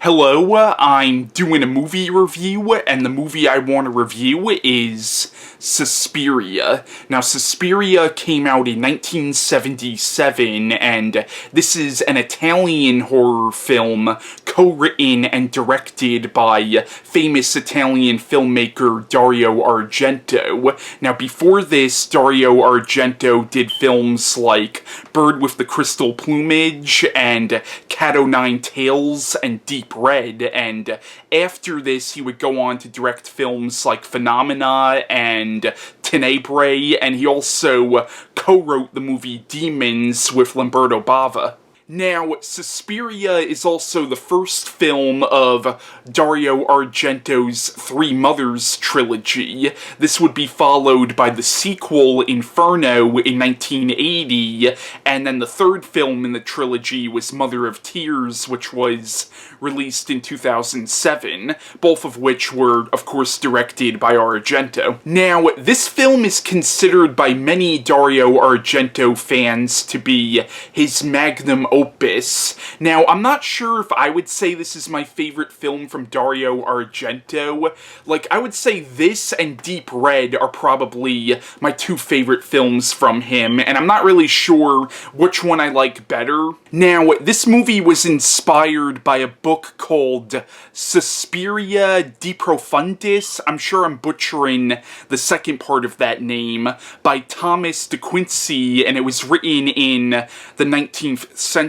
Hello, I'm doing a movie review, and the movie I want to review is Suspiria. Now, Suspiria came out in 1977, and this is an Italian horror film co-written and directed by famous Italian filmmaker Dario Argento. Now, before this, Dario Argento did films like Bird with the Crystal Plumage and Cat O' Nine Tails and Deep Red, and after this he would go on to direct films like Phenomena and Tenebrae, and he also co-wrote the movie Demons with Lamberto Bava. Now, Suspiria is also the first film of Dario Argento's Three Mothers trilogy. This would be followed by the sequel, Inferno, in 1980, and then the third film in the trilogy was Mother of Tears, which was released in 2007, both of which were, of course, directed by Argento. Now, this film is considered by many Dario Argento fans to be his Magnum Opus. Now, I'm not sure if I would say this is my favorite film from Dario Argento. Like, I would say this and Deep Red are probably my two favorite films from him, and I'm not really sure which one I like better. Now, this movie was inspired by a book called Suspiria di Profundis, I'm sure I'm butchering the second part of that name, by Thomas de Quincey, and it was written in the 19th century.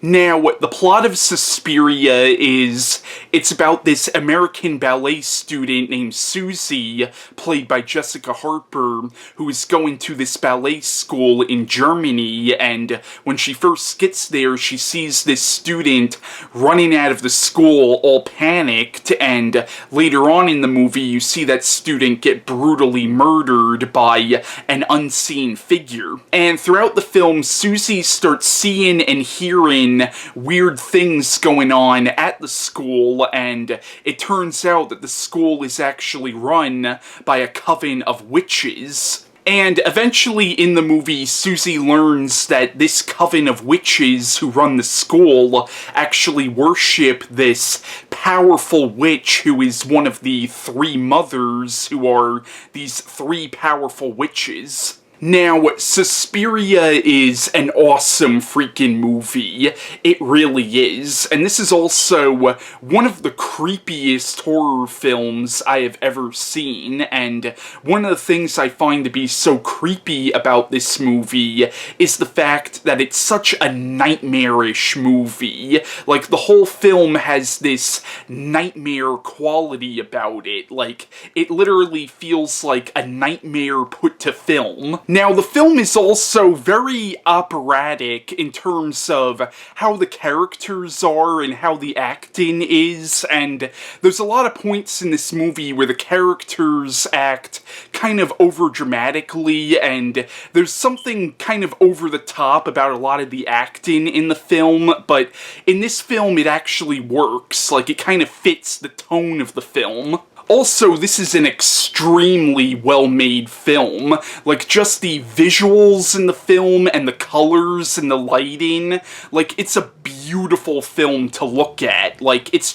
Now, the plot of Suspiria is, it's about this American ballet student named Susie, played by Jessica Harper, who is going to this ballet school in Germany, and when she first gets there, she sees this student running out of the school all panicked, and later on in the movie, you see that student get brutally murdered by an unseen figure. And throughout the film, Susie starts seeing and hearing weird things going on at the school, and it turns out that the school is actually run by a coven of witches. And eventually in the movie, Susie learns that this coven of witches who run the school actually worship this powerful witch who is one of the three mothers, who are these three powerful witches. Now, Suspiria is an awesome freaking movie. It really is. And this is also one of the creepiest horror films I have ever seen. And one of the things I find to be so creepy about this movie is the fact that it's such a nightmarish movie. Like, the whole film has this nightmare quality about it. Like, it literally feels like a nightmare put to film. Now, the film is also very operatic in terms of how the characters are and how the acting is, and there's a lot of points in this movie where the characters act kind of over-dramatically, and there's something kind of over-the-top about a lot of the acting in the film, but in this film it actually works. Like, it kind of fits the tone of the film. Also, this is an extremely well-made film. Like, just the visuals in the film and the colors and the lighting, like, it's a beautiful film to look at. Like, it's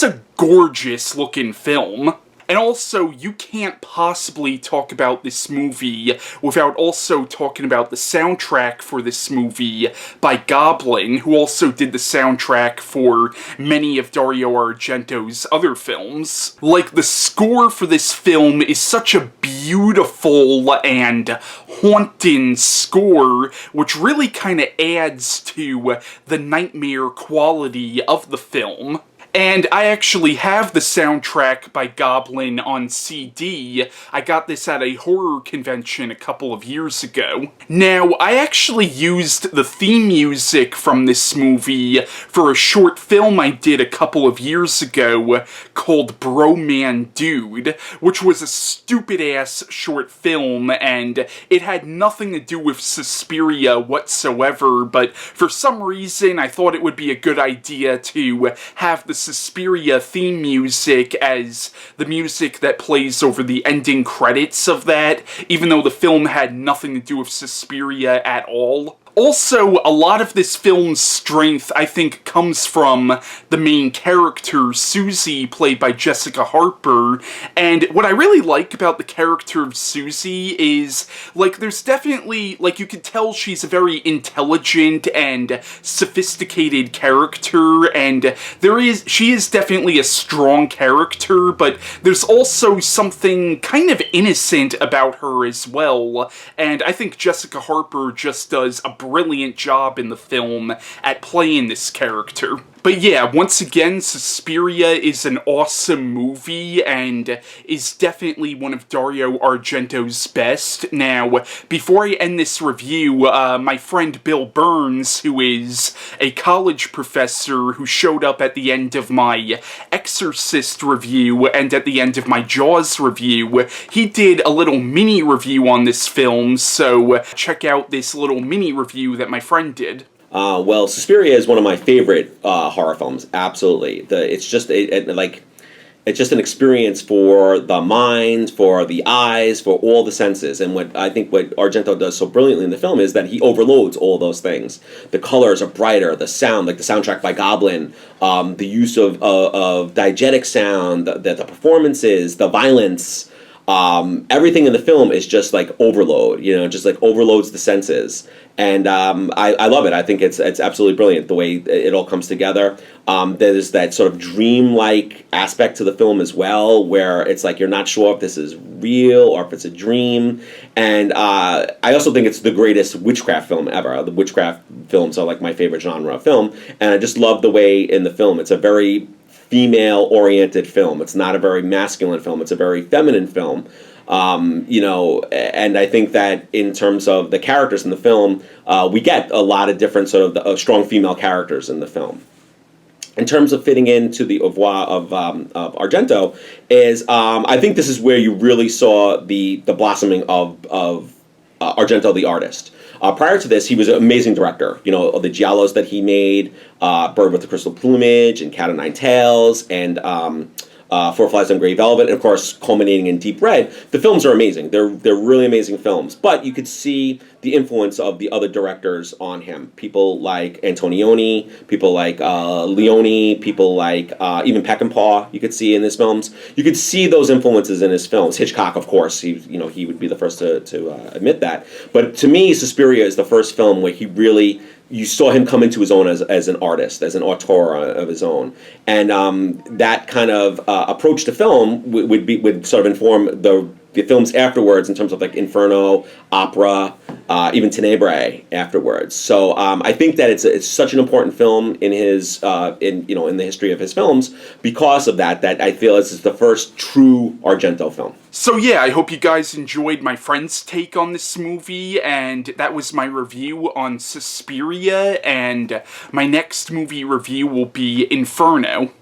a gorgeous-looking film. And also, you can't possibly talk about this movie without also talking about the soundtrack for this movie by Goblin, who also did the soundtrack for many of Dario Argento's other films. Like, the score for this film is such a beautiful and haunting score, which really kind of adds to the nightmare quality of the film. And I actually have the soundtrack by Goblin on CD. I got this at a horror convention a couple of years ago. Now, I actually used the theme music from this movie for a short film I did a couple of years ago called Bro Man Dude, which was a stupid-ass short film, and it had nothing to do with Suspiria whatsoever, but for some reason I thought it would be a good idea to have the Suspiria theme music as the music that plays over the ending credits of that, even though the film had nothing to do with Suspiria at all. Also, a lot of this film's strength, I think, comes from the main character, Susie, played by Jessica Harper. And what I really like about the character of Susie is, like, there's definitely, like, you can tell she's a very intelligent and sophisticated character, and she is definitely a strong character, but there's also something kind of innocent about her as well. And I think Jessica Harper just does a brilliant job in the film at playing this character. But yeah, once again, Suspiria is an awesome movie and is definitely one of Dario Argento's best. Now, before I end this review, my friend Bill Burns, who is a college professor who showed up at the end of my Exorcist review and at the end of my Jaws review, he did a little mini review on this film, so check out this little mini review that my friend did. Well, Suspiria is one of my favorite horror films. Absolutely, it's just it's just an experience for the mind, for the eyes, for all the senses. And what Argento does so brilliantly in the film is that he overloads all those things. The colors are brighter, the sound, like the soundtrack by Goblin, the use of diegetic sound, the performances, the violence. Everything in the film is just like overload, just like overloads the senses. And I love it. I think it's absolutely brilliant the way it all comes together. There's that sort of dreamlike aspect to the film as well, where it's like you're not sure if this is real or if it's a dream. And I also think it's the greatest witchcraft film ever. The witchcraft films are like my favorite genre of film. And I just love the way in the film, it's a very female-oriented film. It's not a very masculine film. It's a very feminine film. And I think that in terms of the characters in the film, we get a lot of different sort of strong female characters in the film. In terms of fitting into the oeuvre of Argento, I think this is where you really saw the blossoming of Argento the artist. Prior to this, he was an amazing director. Of the giallos that he made, Bird with the Crystal Plumage, and Cat o' Nine Tails, and Four Flies on Grey Velvet, and of course, culminating in Deep Red. The films are amazing. They're really amazing films. But you could see the influence of the other directors on him. People like Antonioni, people like Leone, people like even Peckinpah. You could see in his films. You could see those influences in his films. Hitchcock, of course, he would be the first to admit that. But to me, Suspiria is the first film where you saw him come into his own as an artist, as an auteur of his own, and that kind of approach to film would sort of inform the films afterwards in terms of like Inferno, Opera, even Tenebrae afterwards. So I think that it's such an important film in his in the history of his films because of that I feel this is the first true Argento film. So yeah, I hope you guys enjoyed my friend's take on this movie, and that was my review on Suspiria, and my next movie review will be Inferno.